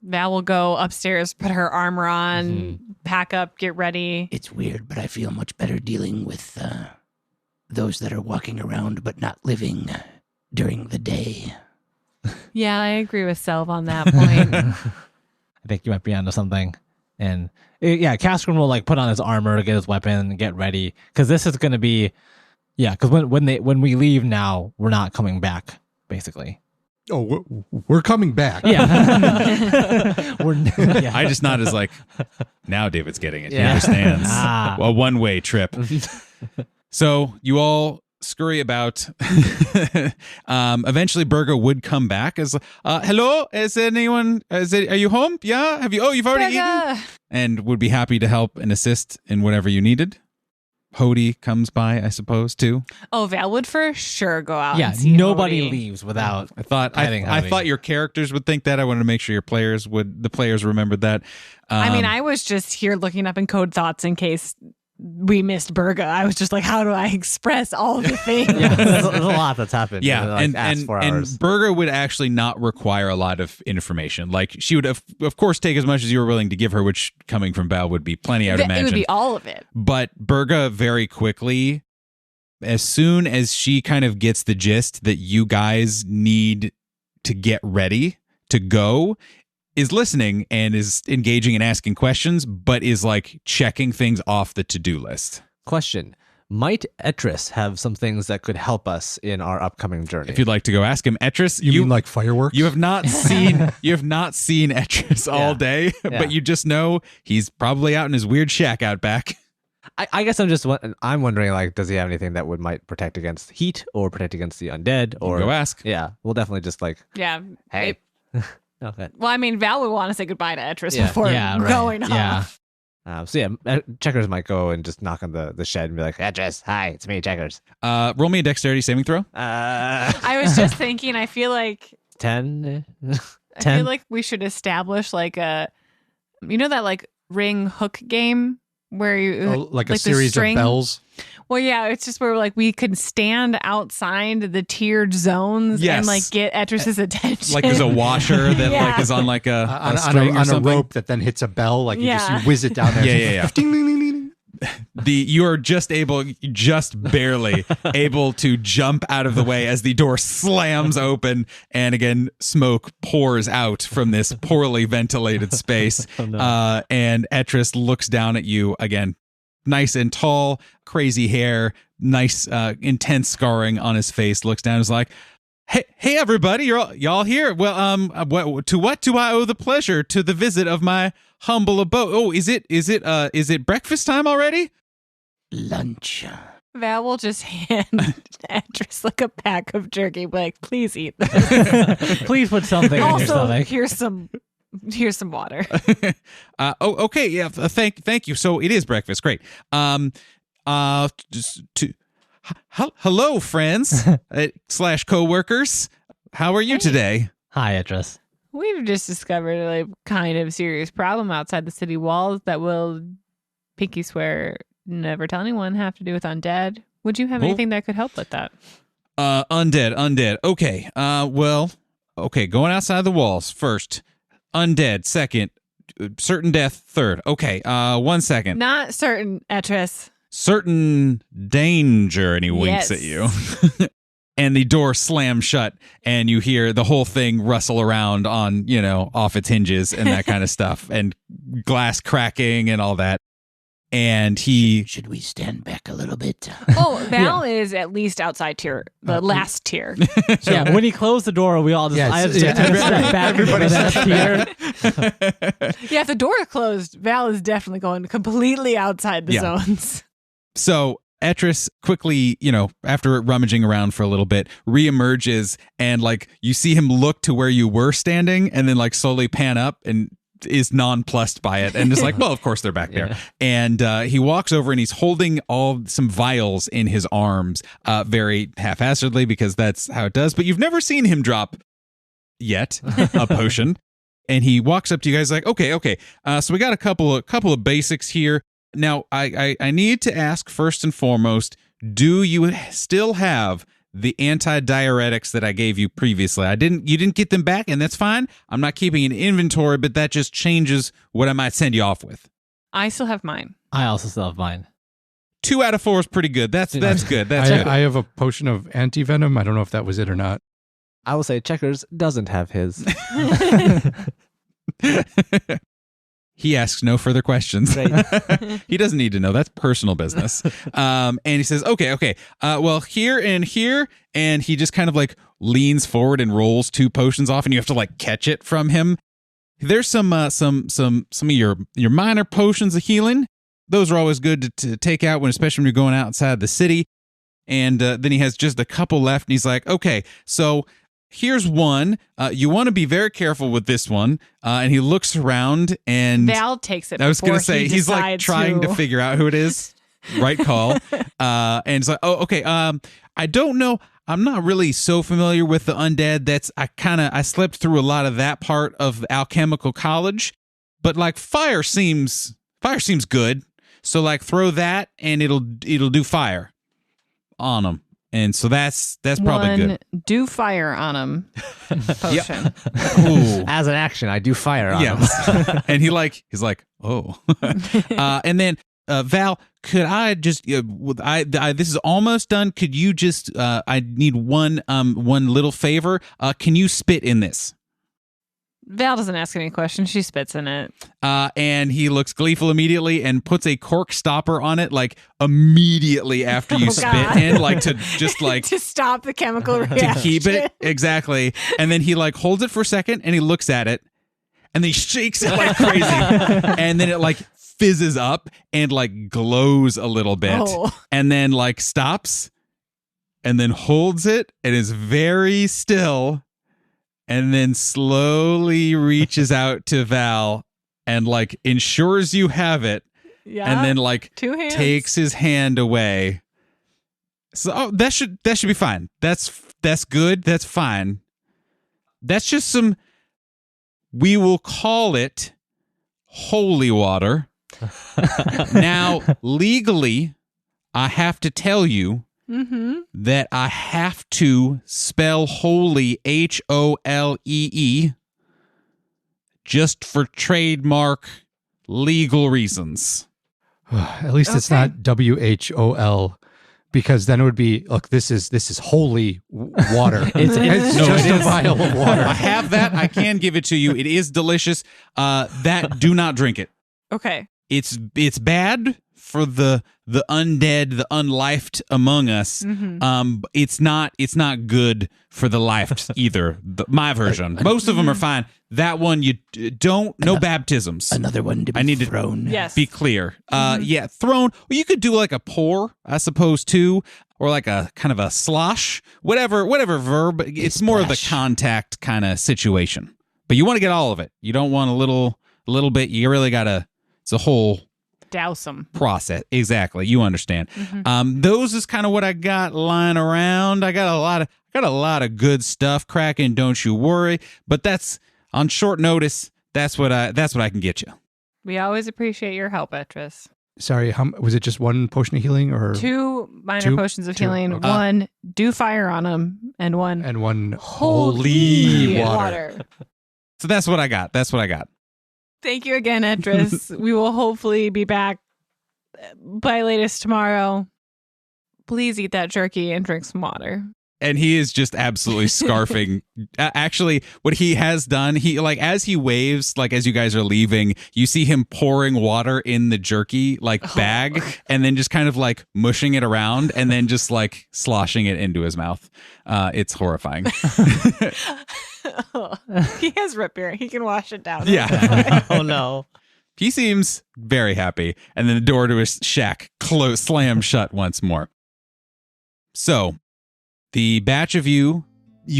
Val will go upstairs, put her armor on, pack up, get ready. It's weird, but I feel much better dealing with those that are walking around but not living during the day. Yeah, I agree with Selv on that point. I think you might be onto something. And Kaskrin will put on his armor, get his weapon, get ready. Because this is going to be, because when we leave now, we're not coming back, basically. Oh, we're coming back. Yeah. I just nod as now David's getting it. He understands. A one-way trip. So you all scurry about. Eventually Burga would come back as, hello, is anyone, are you home? Yeah? You've already eaten? And would be happy to help and assist in whatever you needed. Hody comes by, I suppose, too. Oh, Val would for sure go out. Yeah, and see nobody Hody. leaves without. I thought your characters would think that. I wanted to make sure the players remembered that. I mean, I was just here looking up in code thoughts in case we missed Burga. I was just like, how do I express all of the things? There's a lot that's happened. Yeah, in, like, and past 4 and hours. Burger would actually not require a lot of information. Like she would, of course, take as much as you were willing to give her, which coming from Val would be plenty, I'd imagine. It would be all of it. But Burga very quickly, as soon as she kind of gets the gist that you guys need to get ready to go, is listening and is engaging and asking questions, but is like checking things off the to-do list. Question. Might Etris have some things that could help us in our upcoming journey? If you'd like to go ask him, Etris, You mean like fireworks? you have not seen Etris all day, Yeah. but you just know he's probably out in his weird shack out back. I guess I'm wondering, like, does he have anything that might protect against heat or protect against the undead? Or Go ask. Yeah, we'll definitely just like, Yeah. hey. Okay. Well, I mean, Val would want to say goodbye to Etris Yeah. before Yeah, right. going off. Yeah. So yeah, Checkers might go and just knock on the shed and be like, Etris, hi, it's me, Checkers. Roll me a dexterity saving throw. I was just thinking, I feel like 10? I feel like we should establish like that like ring hook game where you like a the series of string? bells. Well, yeah, it's just where like we could stand outside the tiered zones Yes. and like get Etris's attention. Like there's a washer that Yeah. like is on like a On string or a something. rope that then hits a bell. Like you Yeah. whiz it down there. Yeah. Ding, ding, ding, ding. You are just barely able to jump out of the way as the door slams open, and again, smoke pours out from this poorly ventilated space. And Etris looks down at you again, nice and tall, crazy hair, nice, intense scarring on his face. Looks down, and is like, "Hey, everybody, y'all here? Well, what do I owe the pleasure to the visit of my humble abode? Oh, is it breakfast time already?" Lunch. Val will just hand Etris like a pack of jerky, be like, please eat this. Please put something in your Also, stomach. here's some water. Okay, yeah. Thank you. So it is breakfast. Great. Hello, friends / coworkers. How are you today? Hi, Etris. We've just discovered a kind of serious problem outside the city walls that will, pinky swear, never tell anyone, have to do with undead. Would you have Well- anything that could help with that? Undead. Okay. Okay. Going outside the walls first. Undead second. Certain death third. Okay. 1 second. Not certain, Etris. Certain danger, and he winks Yes. at you. And the door slams shut, and you hear the whole thing rustle around on, off its hinges and that kind of stuff, and glass cracking and all that. And he, Should we stand back a little bit? Oh, Val is at least outside tier, the last tier. Yeah, when he closed the door, we all just Yes, I just yeah, took a step back. everybody That's here. Yeah, if the door is closed, Val is definitely going completely outside the Yeah. zones. so Etris quickly, after rummaging around for a little bit, reemerges, and like you see him look to where you were standing, and then like slowly pan up and is nonplussed by it, and is like, well, of course they're back there. And he walks over, and he's holding some vials in his arms, very haphazardly, because that's how it does. But you've never seen him drop yet a potion. And he walks up to you guys like, okay. So we got a couple of basics here. Now, I need to ask first and foremost, do you still have the anti-diuretics that I gave you previously? You didn't get them back, and that's fine. I'm not keeping an inventory, but that just changes what I might send you off with. I still have mine. I also still have mine. 2 out of 4 is pretty good. That's good. That's good. I have a potion of anti-venom. I don't know if that was it or not. I will say Checkers doesn't have his. He asks no further questions. Great. He doesn't need to know. That's personal business. And he says, okay. Well, here and here. And he just kind of like leans forward and rolls 2 potions off, and you have to like catch it from him. There's some of your minor potions of healing. Those are always good to take out especially when you're going outside the city. And then he has just a couple left, and he's like, okay, so here's one. You want to be very careful with this one. And he looks around, and Val takes it. I was going to say, he's like trying to figure out who it is. Right call. And it's like, oh, okay. I don't know. I'm not really so familiar with the undead. I slept through a lot of that part of alchemical college, but like fire seems good. So like throw that and it'll do fire on them. And so that's probably good. Do fire on him. Potion. Ooh. As an action, I do fire on him. And he's like, oh. And then Val, could I just this is almost done. Could you just I need one little favor. Can you spit in this? Val doesn't ask any questions. She spits in it. And he looks gleeful immediately and puts a cork stopper on it, like immediately after you spit in, like to just like to stop the chemical reaction. To keep it exactly. And then he like holds it for a second and he looks at it and then he shakes it like crazy. And then it like fizzes up and like glows a little bit and then like stops and then holds it and is very still. And then slowly reaches out to Val and like ensures you have it. Yeah. And then like 2 hands. Takes his hand away. So that should be fine. That's good. That's fine. That's just some, we will call it holy water. Now, legally, I have to tell you that I have to spell holy HOLEE just for trademark legal reasons. At least it's not WHOL, because then it would be, look, this is holy water. It's just a vial of water. I have that. I can give it to you. It is delicious. Do not drink it. Okay. It's bad for the undead, the unlifed among us. It's not good for the lifed either. My version. Most of them are fine. That one you don't. No baptisms. Another one to be thrown. Yes. Be clear. Yeah, thrown. Well, you could do like a pour, I suppose, too, or like a kind of a slosh, whatever verb. It's more of the contact kind of situation. But you want to get all of it. You don't want a little bit. You really gotta. It's a whole. Douse them. Process. Exactly. You understand. Those is kind of what I got lying around. I got a lot of good stuff cracking, don't you worry. But that's on short notice. That's what I can get you. We always appreciate your help, Etris. Sorry, was it just one potion of healing or 2 minor potions of healing? Okay. 1 do fire on them and 1 holy water. So that's what I got. Thank you again, Etris. We will hopefully be back by latest tomorrow. Please eat that jerky and drink some water. And he is just absolutely scarfing. Actually, what he has done, he like as he waves, like as you guys are leaving, you see him pouring water in the jerky bag and then just kind of like mushing it around and then just like sloshing it into his mouth. It's horrifying. He has root beer. He can wash it down. Yeah. Oh no. He seems very happy. And then the door to his shack slams shut once more. So the batch of you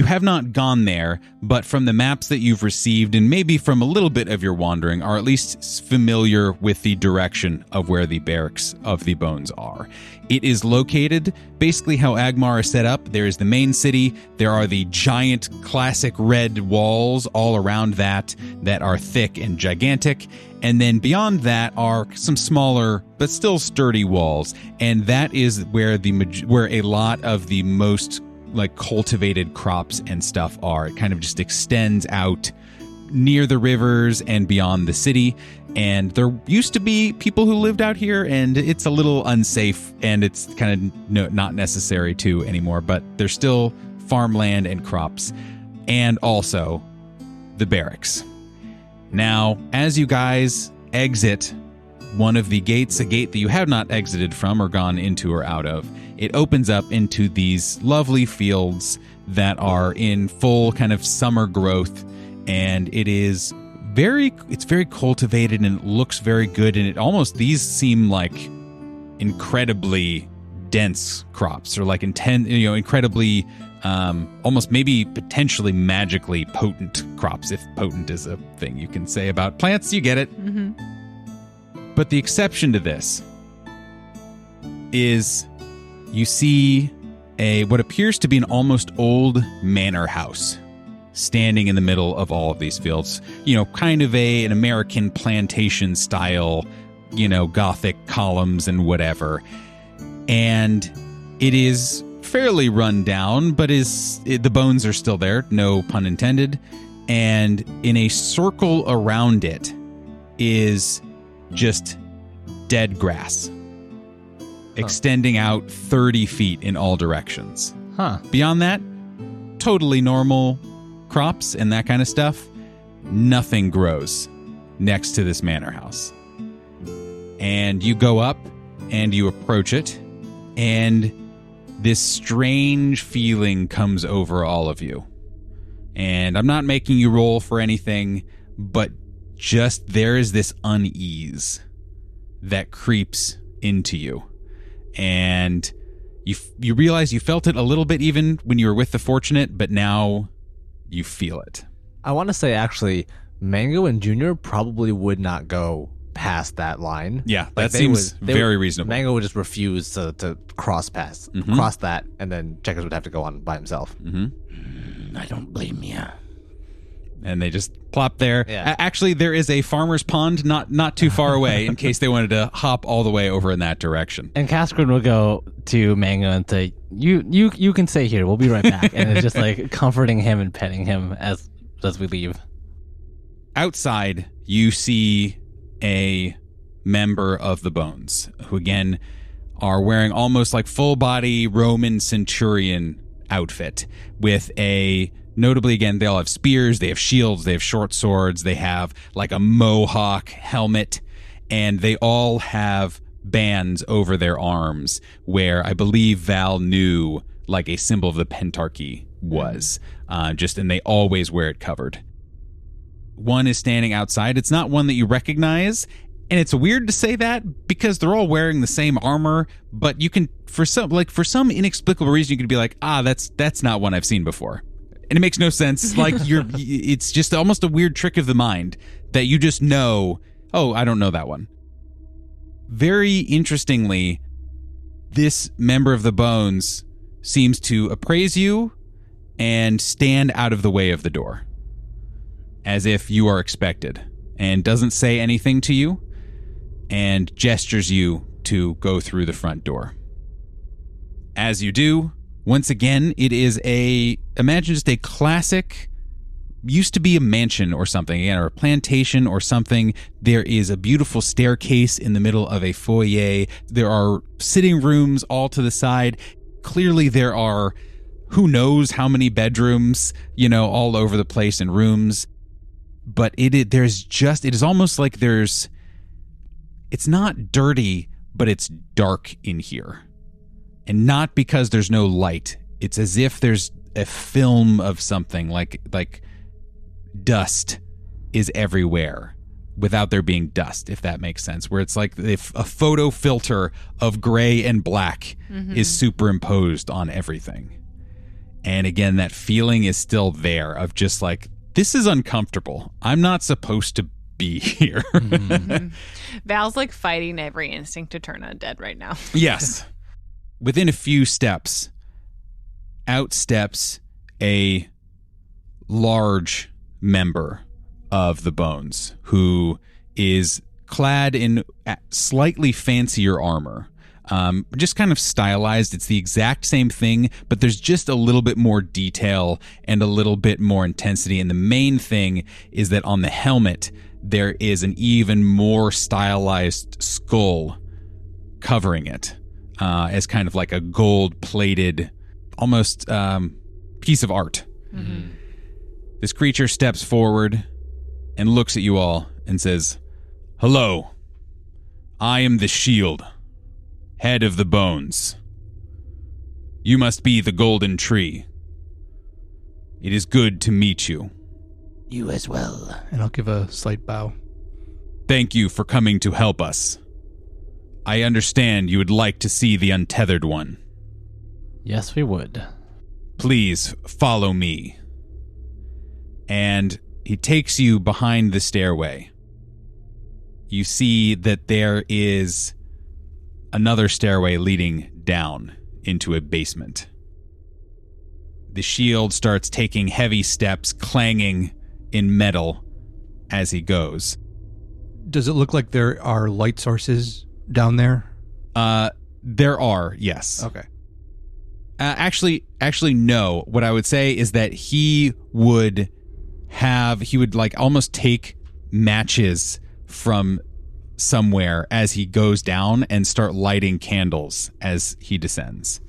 have not gone there, but from the maps that you've received and maybe from a little bit of your wandering are at least familiar with the direction of where the barracks of the bones are. It is located basically how AGMAR is set up. There is the main city. There are the giant classic red walls all around that are thick and gigantic. And then beyond that are some smaller but still sturdy walls. And that is where a lot of the most like cultivated crops and stuff are. It kind of just extends out near the rivers and beyond the city. And there used to be people who lived out here, and it's a little unsafe, and it's kind of not necessary to anymore. But there's still farmland and crops, and also the barracks. Now, as you guys exit one of the gates, a gate that you have not exited from or gone into or out of, it opens up into these lovely fields that are in full kind of summer growth, and it's very cultivated and it looks very good, and these seem like incredibly dense crops, or like incredibly almost maybe potentially magically potent crops, if potent is a thing you can say about plants. You get it. But the exception to this is you see what appears to be an almost old manor house standing in the middle of all of these fields. Kind of an American plantation style Gothic columns and whatever. And it is fairly run down, but the bones are still there, no pun intended. And in a circle around it is just dead grass, extending out 30 feet in all directions. Huh. Beyond that, totally normal crops and that kind of stuff. Nothing grows next to this manor house. And you go up and you approach it, and this strange feeling comes over all of you. And I'm not making you roll for anything, but just there is this unease that creeps into you. And you realize you felt it a little bit even when you were with the Fortunate, but now you feel it. I want to say, actually, Mango and Junior probably would not go past that line. Yeah, that seems very reasonable. Mango would just refuse to cross that, and then Checkers would have to go on by himself. Mm-hmm. I don't blame you. And they just plop there. Yeah. Actually, there is a farmer's pond not too far away in case they wanted to hop all the way over in that direction. And Cascarin will go to Mango and say, "You can stay here. We'll be right back." And it's just like comforting him and petting him as we leave. Outside, you see a member of the Bones, who again are wearing almost like full body Roman centurion outfit with notably again, they all have spears, they have shields, they have short swords, they have like a mohawk helmet, and they all have bands over their arms where I believe Val knew like a symbol of the Pentarchy was. And they always wear it covered. One is standing outside. It's not one that you recognize, and it's weird to say that because they're all wearing the same armor, but you can, for some inexplicable reason, you could be like, that's not one I've seen before. And it makes no sense. Like it's just almost a weird trick of the mind that you just know, oh, I don't know that one. Very interestingly, this member of the Bones seems to appraise you and stand out of the way of the door, as if you are expected, and doesn't say anything to you, and gestures you to go through the front door. As you do, once again, it is imagine just a classic, used to be a mansion or something, again, or a plantation or something. There is a beautiful staircase in the middle of a foyer. There are sitting rooms all to the side. Clearly there are who knows how many bedrooms, all over the place and rooms. But it is almost like it's not dirty, but it's dark in here. And not because there's no light. It's as if there's a film of something, like dust is everywhere without there being dust, if that makes sense. Where it's like if a photo filter of gray and black is superimposed on everything. And again, that feeling is still there of just like, this is uncomfortable. I'm not supposed to be here. Val's like fighting every instinct to turn undead right now. Yes. Within a few steps, out steps a large member of the Bones who is clad in slightly fancier armor. Just kind of stylized. It's the exact same thing, but there's just a little bit more detail and a little bit more intensity. And the main thing is that on the helmet, there is an even more stylized skull covering it, as kind of like a gold-plated, almost piece of art. Mm-hmm. This creature steps forward and looks at you all and says, "Hello, I am the Shield, head of the Bones. You must be the Golden Tree. It is good to meet you." You as well. And I'll give a slight bow. "Thank you for coming to help us. I understand you would like to see the Untethered one." Yes, we would. "Please follow me." And he takes you behind the stairway. You see that there is another stairway leading down into a basement. The Shield starts taking heavy steps, clanging in metal as he goes. Does it look like there are light sources down there? There are, yes. Okay. Actually, no. What I would say is that he would like almost take matches from somewhere as he goes down and start lighting candles as he descends.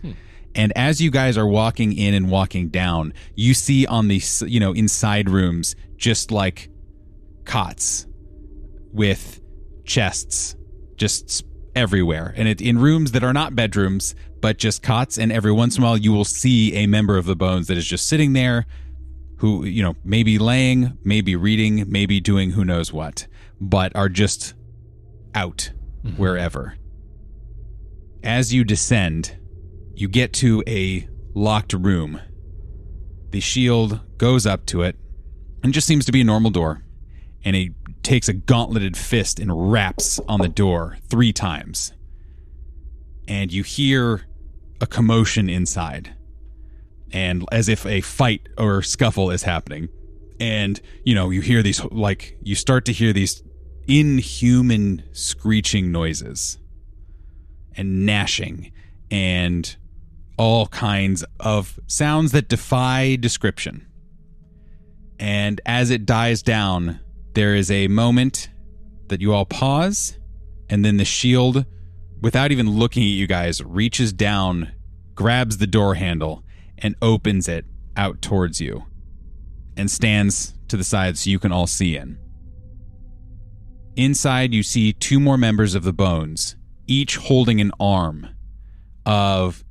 And as you guys are walking in and walking down, you see on the, inside rooms, just like cots with chests just everywhere. And in rooms that are not bedrooms, but just cots. And every once in a while, you will see a member of the Bones that is just sitting there who, maybe laying, maybe reading, maybe doing who knows what, but are just out wherever. As you descend, you get to a locked room. The shield goes up to it and just seems to be a normal door. And he takes a gauntleted fist and raps on the door 3 times. And you hear a commotion inside. And as if a fight or scuffle is happening. And, you hear these, you start to hear these inhuman screeching noises. And gnashing. And all kinds of sounds that defy description. And as it dies down, there is a moment that you all pause, and then the shield, without even looking at you guys, reaches down, grabs the door handle, and opens it out towards you, and stands to the side so you can all see in. Inside, you see 2 more members of the Bones, each holding an arm of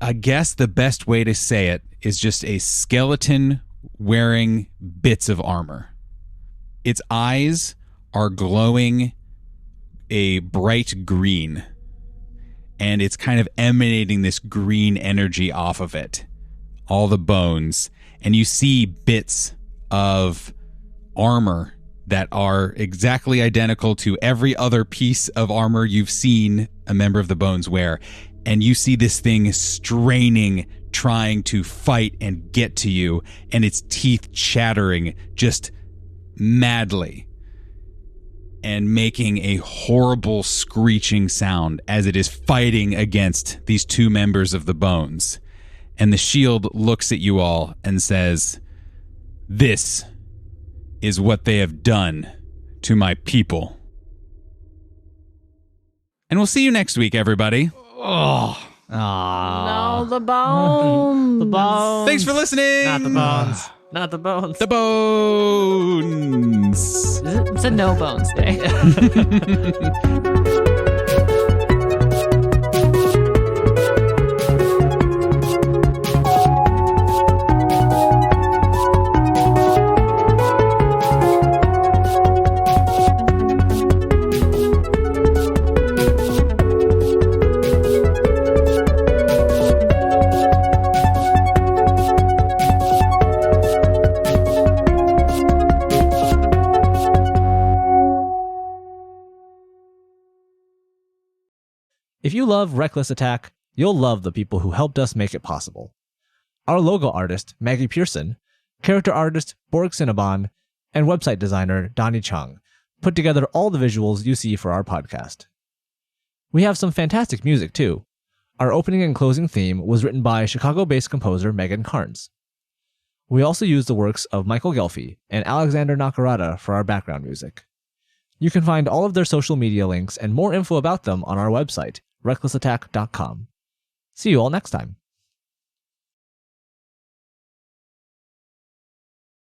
I guess the best way to say it is just a skeleton wearing bits of armor. Its eyes are glowing a bright green, and it's kind of emanating this green energy off of it. All the bones, and you see bits of armor that are exactly identical to every other piece of armor you've seen a member of the Bones wear. And you see this thing straining, trying to fight and get to you, and its teeth chattering just madly and making a horrible screeching sound as it is fighting against these 2 members of the Bones. And the shield looks at you all and says, "This is what they have done to my people." And we'll see you next week, everybody. Oh. No, the bones. The bones. Thanks for listening. Not the bones. Not the bones. The bones. It's a no bones day. If you love Reckless Attack, you'll love the people who helped us make it possible. Our logo artist, Maggie Pearson, character artist, Borg Cinnabon, and website designer, Donnie Chung, put together all the visuals you see for our podcast. We have some fantastic music, too. Our opening and closing theme was written by Chicago-based composer Megan Carnes. We also used the works of Michael Gelfi and Alexander Nakarada for our background music. You can find all of their social media links and more info about them on our website, recklessattack.com. See you all next time.